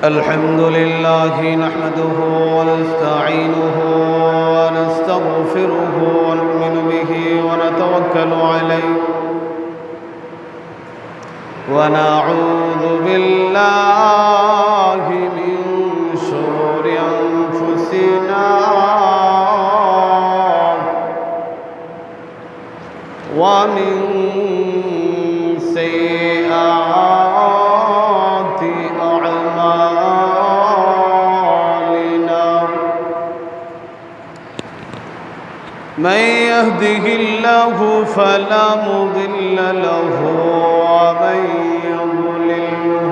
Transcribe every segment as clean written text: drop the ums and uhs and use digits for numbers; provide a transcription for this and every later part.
الحمد لله نحمده ونستعينه ونستغفره ونؤمن به ونتوكل عليه ونعوذ بالله من شرور أنفسنا ومن سيئات أعمالنا من يهده الله فلا مضل له ومن يضلله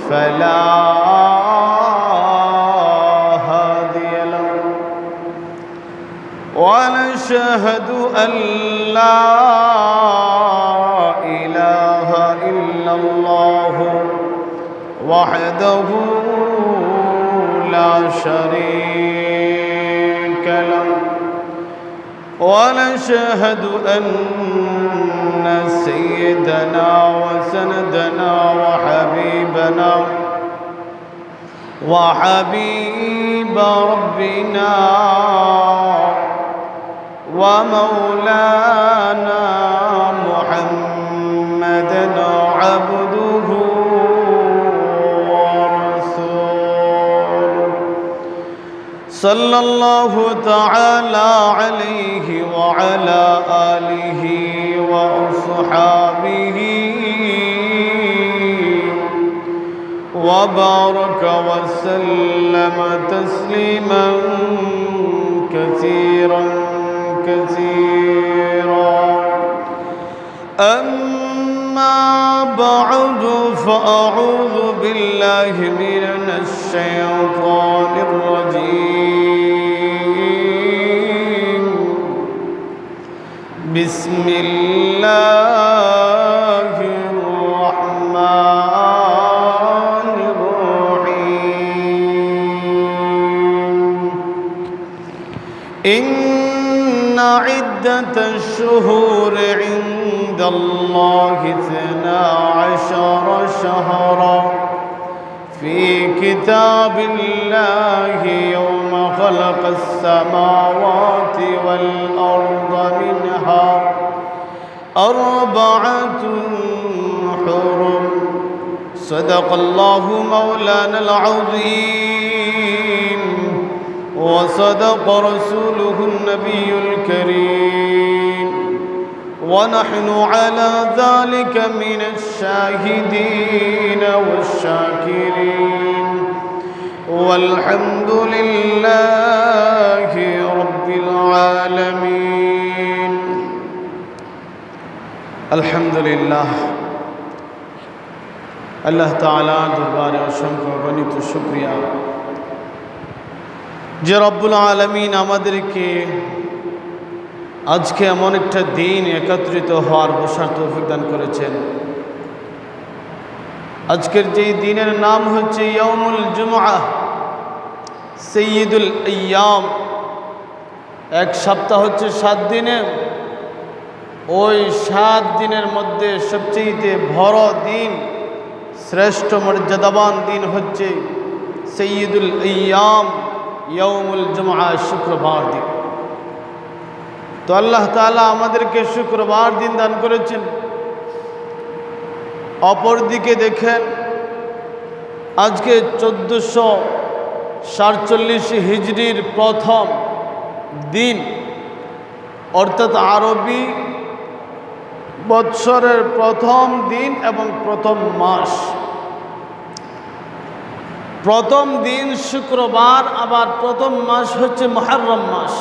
فلا هادي له ونشهد أن لا إله إلا الله وحده لا شريك له ونشهد أن سيدنا وسندنا وحبيب ربنا ومولانا محمدا عبده ورسوله صلى الله تعالى عليه وعلى آله وأصحابه وبارك وسلم تسليما كثيرا أما بعد فأعوذ بالله من الشيطان الرجيم بسم الله الرحمن الرحيم إن عدة الشهور عند الله 12 شهرا في كتاب الله يوم خلق السماوات والأرض منها 4 حرم صدق الله مولانا العظيم وصدق رسوله النبي الكريم ونحن على ذلك من الشاهدين والشاكرين والحمد لله رب العالمين الحمد لله الله تعالى দরবারে অসংখ্য গণিত শুকরিয়া যে রব্বুল আলামিন আমাদেরকে আজকে এমন একটা দিন একত্রিত হওয়ার বসার তৌফিক দান করেছেন। আজকের যেই দিনের নাম হচ্ছে ইয়াউমুল জুমআহ, সাইয়্যিদুল আইয়াম। এক সপ্তাহ হচ্ছে 7 দিনে, ওই 7 দিনের মধ্যে সবচেয়ে বড় দিন, শ্রেষ্ঠ মর্যাদাবান দিন হচ্ছে সাইয়্যিদুল আইয়াম, ইয়াউমুল জুমআ, শুক্রবার দিন। তো আল্লাহ তাআলা আমাদেরকে শুক্রবার দিন দান করেছেন। অপরদিকে দেখেন, আজকে 1447 হিজরির প্রথম দিন, অর্থাৎ আরবি বৎসরের প্রথম দিন এবং প্রথম মাস। প্রথম দিন শুক্রবার, আবার প্রথম মাস হচ্ছে মুহররম মাস।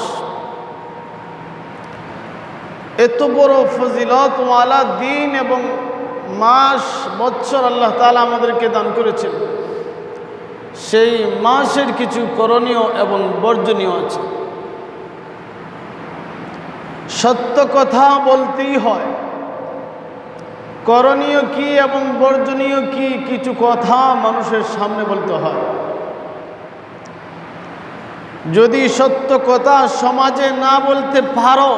এত বড় ফজিলতওয়ালা দিন এবং মাস, বৎসর আল্লাহ তাআলা আমাদেরকে দান করেছেন। সেই মাসের কিছু করণীয় এবং বর্জনীয় আছে। সত্য কথা বলতেই হয়, করণীয় কি এবং বর্জনীয় কি, কিছু কথা মানুষের সামনে বলতে হয়। যদি সত্য কথা সমাজে না বলতে পারো,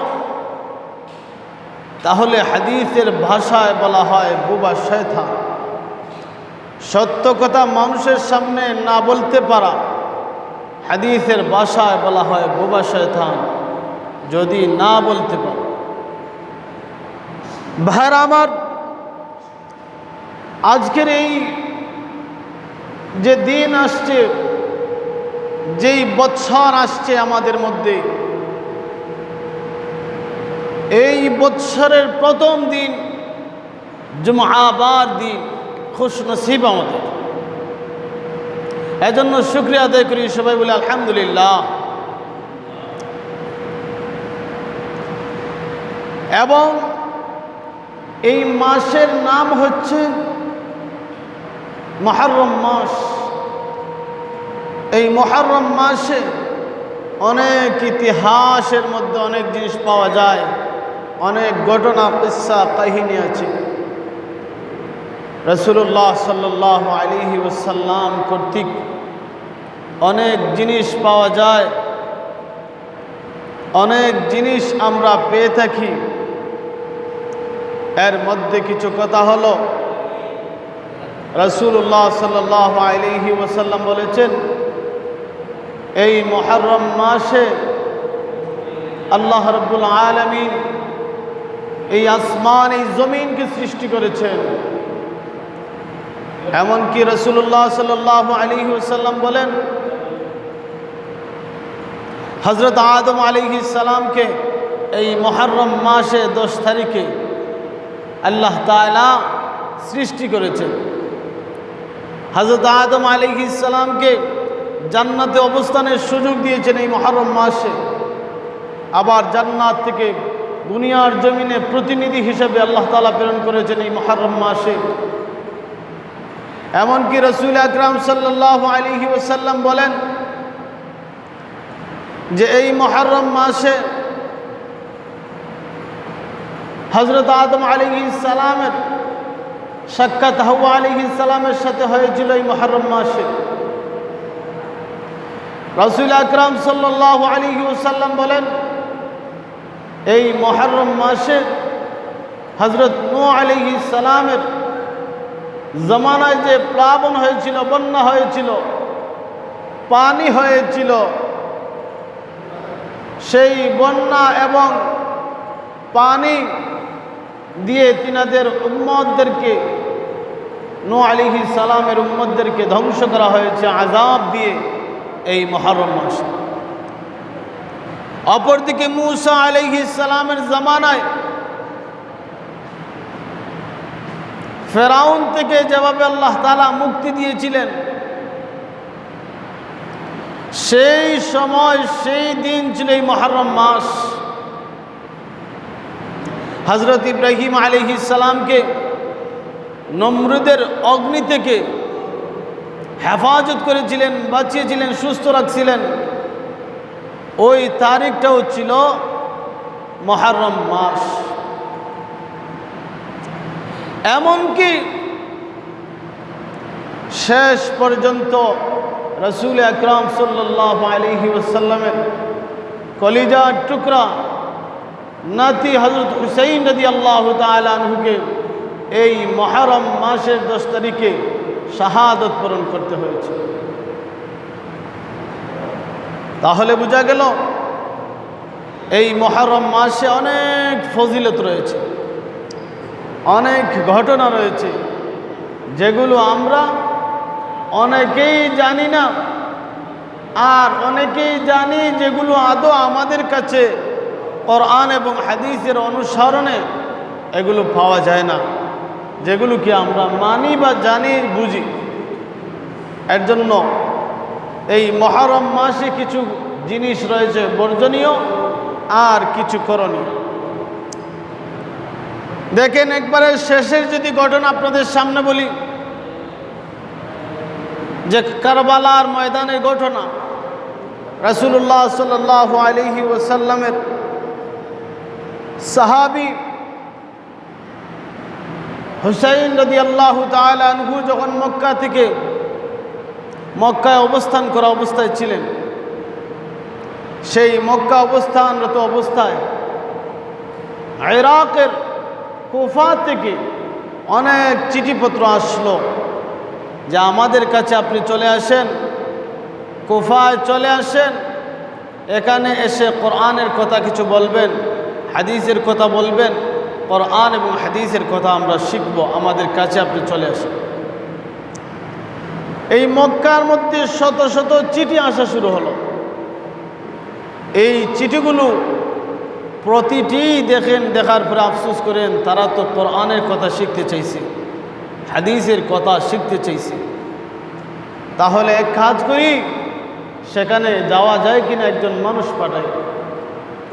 তাহলে হাদিসের ভাষায় বলা হয় বুবা শয়তান। সত্য কথা মানুষের সামনে না বলতে পারা, হাদিসের ভাষায় বলা হয় বোবা শয়তান, যদি না বলতে পারো। ভাইরা আমার, আজকের এই যে দিন আসছে, যেই বৎসর আসছে আমাদের মধ্যে, এই বৎসরের প্রথম দিন জুমআবার দিন, খুশ নসিব আমাদের। এজন্য শুকরিয়া আদায় করি, সবাই বলে আলহামদুলিল্লাহ। এবং এই মাসের নাম হচ্ছে মুহররম মাস। এই মুহররম মাসে অনেক ইতিহাসের মধ্যে অনেক জিনিস পাওয়া যায়, অনেক ঘটনা, কিসসা, কাহিনী আছে। রাসূলুল্লাহ সাল্লাল্লাহু আলাইহি ওয়াসাল্লাম কর্তৃক অনেক জিনিস পাওয়া যায়, অনেক জিনিস আমরা পেয়ে থাকি। এর মধ্যে কিছু কথা হলো, রাসূলুল্লাহ সাল্লাল্লাহু আলাইহি ওয়াসাল্লাম বলেছেন, এই মুহররম মাসে আল্লাহ রাব্বুল আলামিন এই আসমান, এই জমিনকে সৃষ্টি করেছেন। এমনকি রাসূলুল্লাহ সাল্লাল্লাহু আলাইহি ওয়াসাল্লাম বলেন, হযরত আদম আলাইহিস সালামকে এই মুহররম মাসে 10 তারিখে আল্লাহ তাআলা সৃষ্টি করেছেন। হযরত আদম আলাইহিস সালামকে জান্নাতে অবস্থানের সুযোগ দিয়েছেন এই মুহররম মাসে। আবার জান্নাত থেকে দুনিয়ার জমিনে প্রতিনিধি হিসেবে আল্লাহ তাআলা প্রেরণ করেছেন এই মুহররম মাসে। এমনকি রাসূল আকরাম সাল্লাল্লাহু আলাইহি ওয়াসাল্লাম বলেন যে এই মুহররম মাসে হযরত আদম আলাইহিস সালামের সাক্ষাৎ হাওয়া আলাইহিস সালামের সাথে হয়েছিল এই মুহররম মাসে। রাসূল আকরাম সাল্লাল্লাহু আলাইহি ওয়াসাল্লাম বলেন, এই মুহররম মাসে হযরত নূহ আলাইহিস সালামের জামানায় যে প্লাবন হয়েছিল, বন্যা হয়েছিল, পানি হয়েছিল, সেই বন্যা এবং পানি দিয়ে তিনাদের উম্মতদেরকে, নূহ আলাইহিস সালামের উম্মতদেরকে ধ্বংস করা হয়েছে আযাব দিয়ে এই মুহররম মাসে। অপরদিকে মূসা আলাইহিস সালামের জামানায় ফেরাউন থেকে যেভাবে আল্লাহ তাআলা মুক্তি দিয়েছিলেন, সেই সময় সেই দিন ছিল এই মুহররম মাস। হযরত ইব্রাহিম আলাইহিস সালামকে নমরুদের অগ্নি থেকে হেফাজত করেছিলেন, বাঁচিয়েছিলেন, সুস্থ রাখছিলেন, ওই তারিখটাও ছিল মুহররম মাস। এমনকি শেষ পর্যন্ত রাসূল আকরাম সাল্লাল্লাহু আলাইহি ওয়াসাল্লামের কলিজার টুকরা নাতি হযরত হুসাইন রাদিয়াল্লাহু তাআলা আনহুকে এই মুহররম মাসের 10 তারিখে শাহাদত বরণ করতে হয়েছে। তাহলে বোঝা গেল এই মুহররম মাসে অনেক ফজিলত রয়েছে, অনেক ঘটনা রয়েছে, যেগুলো আমরা অনেকেই জানি না, আর অনেকেই জানি যেগুলো আদৌ আমাদের কাছে কোরআন এবং হাদিসের অনুসরণে এগুলো পাওয়া যায় না, যেগুলো কি আমরা মানি বা জানি, বুঝি। এর জন্য এই মুহররম মাসে কিছু জিনিস রয়েছে বর্জনীয় আর কিছু করণীয়। দেখেন, একবারে শেষের যদি ঘটনা আপনাদের সামনে বলি, যে কারবালার ময়দানের ঘটনা, রাসূলুল্লাহ সাল্লাল্লাহু আলাইহি ওয়াসাল্লামের সাহাবী হুসাইন রাদিয়াল্লাহু তাআলা আনহু যখন মক্কা থেকে মক্কায় অবস্থান করা অবস্থায় ছিলেন, সেই মক্কা অবস্থানরত অবস্থায় ইরাকের কুফা থেকে অনেক চিঠিপত্র আসলো যে আমাদের কাছে আপনি চলে আসেন, কুফায় চলে আসেন, এখানে এসে কোরআনের কথা কিছু বলবেন, হাদিসের কথা বলবেন, কোরআন এবং হাদিসের কথা আমরা শিখব, আমাদের কাছে আপনি চলে আসেন। এই মক্কার মধ্যে শত শত চিঠি আসা শুরু হলো। এই চিঠিগুলো প্রতিটি দেখার পরে আফসোস করেন, তারা তো কোরআনের কথা শিখতে চাইছে, হাদিসের কথা শিখতে চাইছে। তাহলে এক কাজ করি, সেখানে যাওয়া যায় কিনা একজন মানুষ পাঠাই।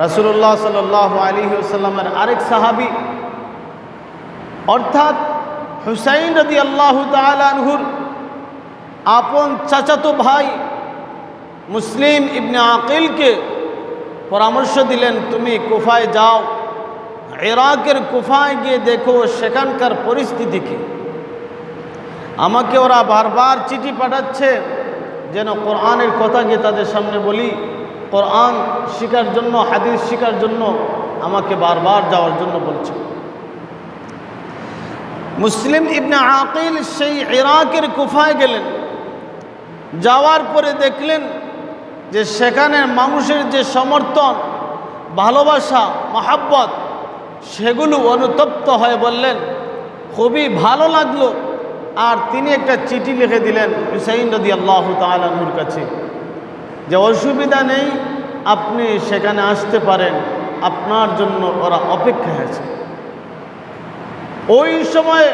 রাসূলুল্লাহ সাল্লাল্লাহু আলাইহি ওয়াসাল্লামের আরেক সাহাবী অর্থাৎ হুসাইন রাদিয়াল্লাহু তাআলা আনহুর আপন চাচাতো ভাই মুসলিম ইবনে আকিলকে পরামর্শ দিলেন, তুমি কুফায় যাও, ইরাকের কুফায় গিয়ে দেখো সেখানকার পরিস্থিতি কি। আমাকে ওরা বারবার চিঠি পাঠাচ্ছে যেন কোরআনের কথা গিয়ে তাদের সামনে বলি, কোরআন শিখার জন্য, হাদিস শিখার জন্য আমাকে বারবার যাওয়ার জন্য বলছে। মুসলিম ইবনে আকিল সেই ইরাকের কুফায় গেলেন। যাওয়ার পরে দেখলেন যে সেখানের মানুষের যে সমর্থন, ভালোবাসা, মহাব্বত, সেগুলো অনুতপ্ত হয়ে বললেন, খুবই ভালো লাগলো। আর তিনি একটা চিঠি লিখে দিলেন হুসাইন রাদিয়াল্লাহু তাআলা আনহুর কাছে যে অসুবিধা নেই, আপনি সেখানে আসতে পারেন, আপনার জন্য ওরা অপেক্ষায় আছে। ওই সময়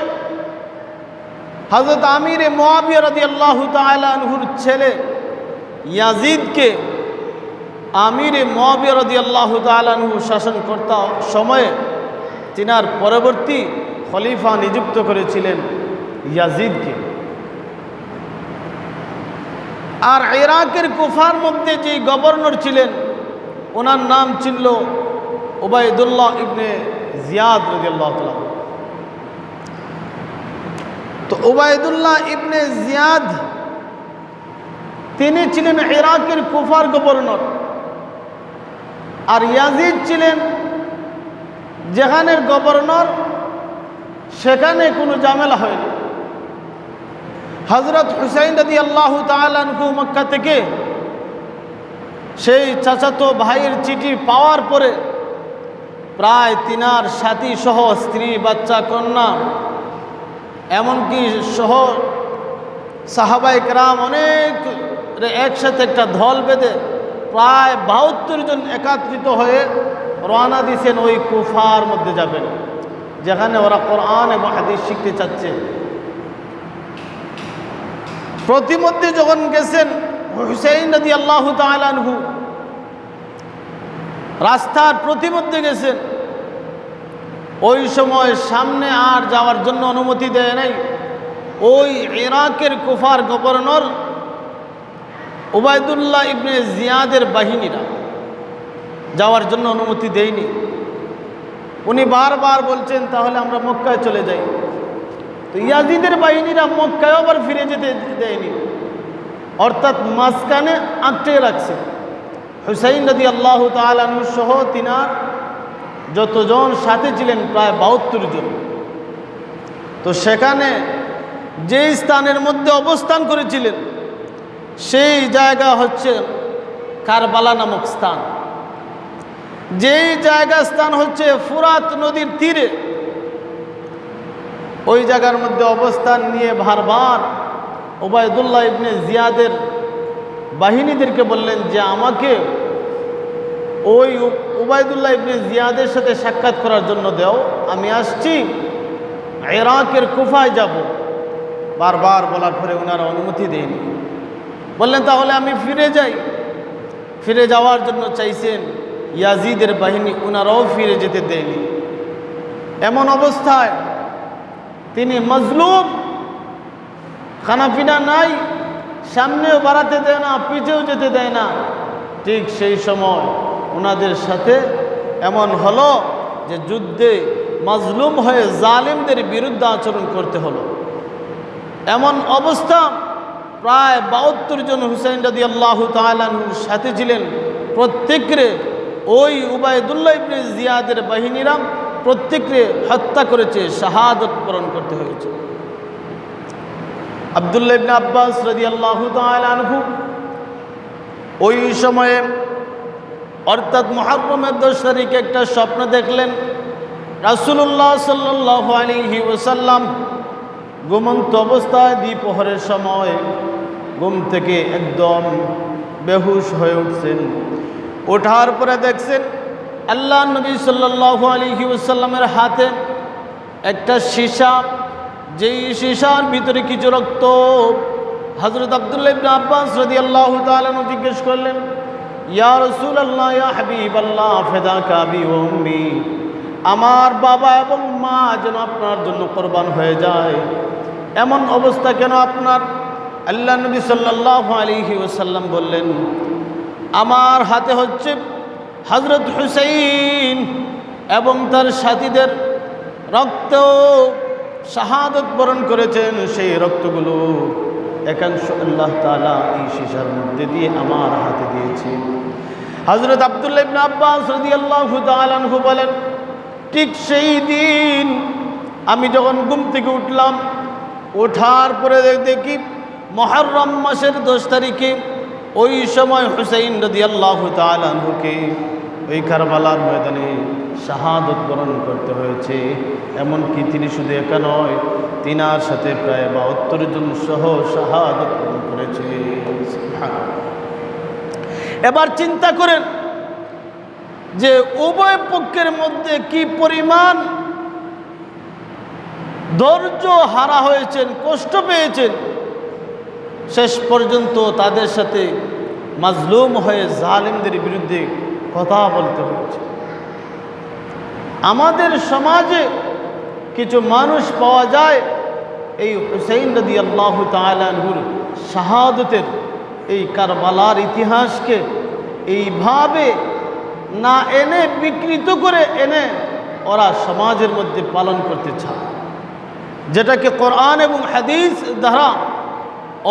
হযরত আমির মুআবিয়া রাদিয়াল্লাহু তাআলা আনহুর ছেলে ইয়াজিদকে আমির মুআবিয়া রাদিয়াল্লাহু তাআলা আনহু শাসনকর্তা সময়ে তিনার পরবর্তী খলিফা নিযুক্ত করেছিলেন ইয়াজিদকে। আর ইরাকের কুফার মধ্যে যে গভর্নর ছিলেন, ওনার নাম ছিল উবাইদুল্লাহ ইবনে জিয়াদ রাদিয়াল্লাহু তাআলা। তো উবাইদুল্লাহ ইবনে জিয়াদ তিনি ছিলেন ইরাকের কুফার গভর্নর, আর ইয়াজিদ ছিলেন যেখানের গভর্নর, সেখানে কোনো ঝামেলা হয়নি। হযরত হুসাইন রাদিয়াল্লাহু তাআলা আনহু মক্কা থেকে সেই চাচাতো ভাইয়ের চিঠি পাওয়ার পরে প্রায় তিনার সাথী সহ স্ত্রী, বাচ্চা, কন্যা, এমনকি সহ সাহাবায়ে কেরাম অনেক একসাথে একটা দল বেঁধে প্রায় ৭২ জন একত্রিত হয়ে রওনা দিয়েছেন ওই কুফার মধ্যে যাবেন, যেখানে ওরা কোরআন এবং হাদিস শিখতে চাচ্ছে। প্রতিমধ্যে যখন গেছেন হুসাইন রাদিয়াল্লাহু তাআলা আনহু রাস্তার প্রতিমধ্যে গেছেন, ওই সময় সামনে আর যাওয়ার জন্য অনুমতি দেয় নাই। ওই ইরাকের কুফার গভর্নর উবাইদুল্লাহ ইবনে জিয়াদের বাহিনীরা যাওয়ার জন্য অনুমতি দেয়নি। উনি বারবার বলছেন তাহলে আমরা মক্কায় চলে যাই। তো ইয়াজিদের বাহিনীরা মক্কায় আবার ফিরে যেতে দেয়নি, অর্থাৎ মাঝখানে আটকে রাখছে। হুসাইন রাদিয়াল্লাহু তাআলা আনহু সহ তিনার যতজন সাথে ছিলেন প্রায় ৭২ জন। তো সেখানে যে স্থানের মধ্যে অবস্থান করেছিলেন সেই জায়গা হচ্ছে কারবালা নামক স্থান। যেই জায়গা স্থান হচ্ছে ফুরাত নদীর তীরে। ওই জায়গার মধ্যে অবস্থান নিয়ে বারবার উবাইদুল্লাহ ইবনে জিয়াদের বাহিনীদেরকে বললেন যে আমাকে ওই উবাইদুল্লাহ ইবনে জিয়াদের সাথে সাক্ষাৎ করার জন্য দাও, আমি আসছি, ইরাকের কুফায় যাব। বারবার বলার পরে ওনারা অনুমতি দেয়নি। বললেন তাহলে আমি ফিরে যাই। ফিরে যাওয়ার জন্য চাইছেন ইয়াজিদের বাহিনী, ওনারাও ফিরে যেতে দেয়নি। এমন অবস্থায় তিনি মজলুম, খানাপিনা নাই, সামনেও বাড়াতে দেয় না, পিছেও যেতে দেয় না। ঠিক সেই সময় ওনাদের সাথে এমন হলো যে যুদ্ধে মজলুম হয়ে জালিমদের বিরুদ্ধে আচরণ করতে হলো। এমন অবস্থা প্রায় ৭২ জন হুসাইন রাদিয়াল্লাহু তাআলা আনহুর সাথে ছিলেন, প্রত্যেকরে ওই উবাইদুল্লাহ ইবনে জিয়াদের বাহিনীরা প্রত্যেকরে হত্যা করেছে, শাহাদত বরণ করতে হয়েছে। আব্দুল্লাহ ইবনে আব্বাস রাদিয়াল্লাহু তাআলা আনহু ওই সময়ে অর্থাৎ মুহররমের 10 তারিখে একটা স্বপ্ন দেখলেন। রাসূলুল্লাহ সাল্লাল্লাহু আলাইহি ওয়াসাল্লাম ঘুমন্ত অবস্থায় দ্বিপ্রহরের সময় ঘুম থেকে একদম বেহুশ হয়ে উঠছেন। ওঠার পরে দেখছেন আল্লাহ নবী সাল্লাল্লাহু আলাইহি ওয়াসাল্লামের হাতে একটা সীসা, যেই সীসার ভিতরে কিছু রক্ত। হযরত আব্দুল্লাহ ইবনে আব্বাস রাদিয়াল্লাহু তাআলা জিজ্ঞেস করলেন, ইয়া রাসূলুল্লাহ, ইয়া হাবিবাল্লাহ, ফিদাকা আবি ওয়া উম্মি, আমার বাবা এবং মা যেন আপনার জন্য কোরবান হয়ে যায়, এমন অবস্থা কেন আপনার? আল্লাহ নবী সাল্লাল্লাহু আলাইহি ওয়াসাল্লাম বললেন, আমার হাতে হচ্ছে হযরত হুসাইন এবং তার সাথীদের রক্ত শাহাদত বরণ করেছেন। সেই রক্তগুলো একাংশ আল্লাহ তাআলা এই সীসার মধ্যে দিয়ে আমার হাতে দিয়েছে। হযরত আব্দুল্লাহ ইবনে আব্বাস রাদিয়াল্লাহু তাআলা আনহু বলেন, ঠিক সেই দিন আমি যখন ঘুম থেকে উঠলাম, ওঠার পরে দেখি মুহররম মাসের 10 তারিখে ওই সময় হুসাইন রাদিয়াল্লাহু তাআলা আনহুকে ওই কারবালার ময়দানে শাহাদত বরণ করতে হয়েছে। এমনকি তিনি শুধু একা নয়, তিনার সাথে প্রায় 72 জন সহ শাহাদত বরণ করেছে। এবার চিন্তা করেন যে উভয় পক্ষের মধ্যে কি পরিমাণ ধৈর্য হারা হয়েছেন, কষ্ট পেয়েছেন। শেষ পর্যন্ত তাদের সাথে মাজলুম হয়ে জালিমদের বিরুদ্ধে কথা বলতে হয়েছে। আমাদের সমাজে কিছু মানুষ পাওয়া যায় এই হুসাইন রাদিয়াল্লাহু তাআলা আনহুর শাহাদতের এই কারবালার ইতিহাসকে এইভাবে না এনে বিকৃত করে এনে ওরা সমাজের মধ্যে পালন করতে চায়, যেটাকে কোরআন এবং হাদিস দ্বারা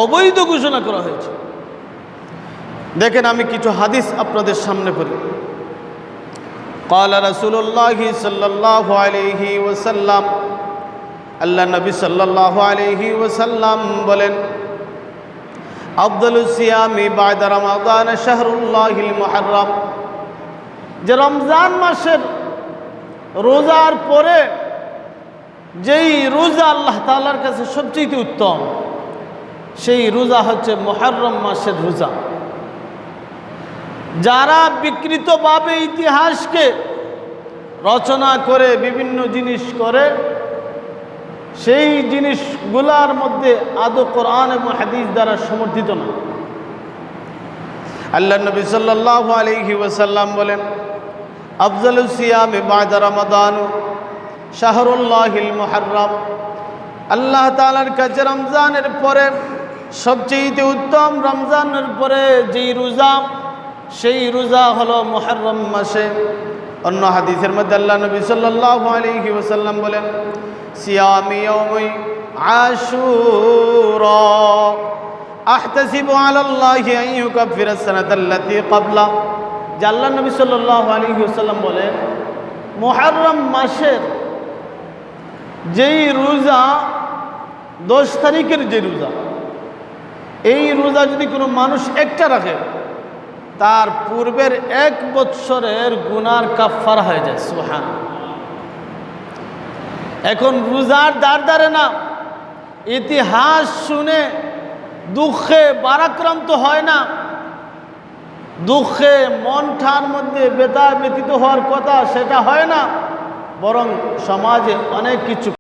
অবৈধ ঘোষণা করা হয়েছে। দেখেন, আমি কিছু হাদিস আপনাদের সামনে পড়ি। قال رسول الله صلى الله عليه وسلم, আল্লাহ নবী সাল্লাল্লাহু আলাইহি ওয়াসাল্লাম বলেন, আফদালুস সিয়ামি বা'দা রমাদান শাহরুল্লাহিল মুহররম, যে রমজান মাসের রোজার পরে যেই রোজা আল্লাহ তাআলার কাছে সবচেয়ে উত্তম, সেই রোজা হচ্ছে মুহররম মাসের রোজা। যারা বিকৃতভাবে ইতিহাসকে রচনা করে বিভিন্ন জিনিস করে, সেই জিনিসগুলার মধ্যে আদৌ কোরআন এবং হাদিস দ্বারা সমর্থিত না। আল্লাহ নবী সাল্লাল্লাহু আলাইহি ওয়াসাল্লাম বলেন, আফজালুস সিয়ামি বা'দা রমাদান শাহরুল্লাহিল মুহররম, আল্লাহ তাআলার কাছে রমজানের পরে সবচেয়ে উত্তম, রমজানের পরে যেই রোজা, সেই রোজা হলো মুহররম মাসে। অন্য হাদিসের মধ্যে আল্লাহ নবী সাল্লাল্লাহু আলাইহি ওয়াসাল্লাম বলেন, সিয়ামি ইয়াউমি আশুরা আহতাসিবু আলাল্লাহি আন ইউকাফিরাস সানাতাল্লাতী ক্বাবলা। যে আল্লাহ নবী সাল্লাল্লাহু আলাইহি ওয়াসাল্লাম বলেন, মুহররম মাসের যেই রোজা 10 তারিখের যে রোজা, এই রোজা যদি কোনো মানুষ একটা রাখে, তার পূর্বের 1 বৎসরের গুনার কাফারা হয়ে যায়। সুবহান। এখন রোজার দ্বারে না, ইতিহাস শুনে দুঃখে বারাক্রান্ত হয় না, দুঃখে মনটার মধ্যে ব্যথিত হওয়ার কথা সেটা হয় না, বরং সমাজে অনেক কিছু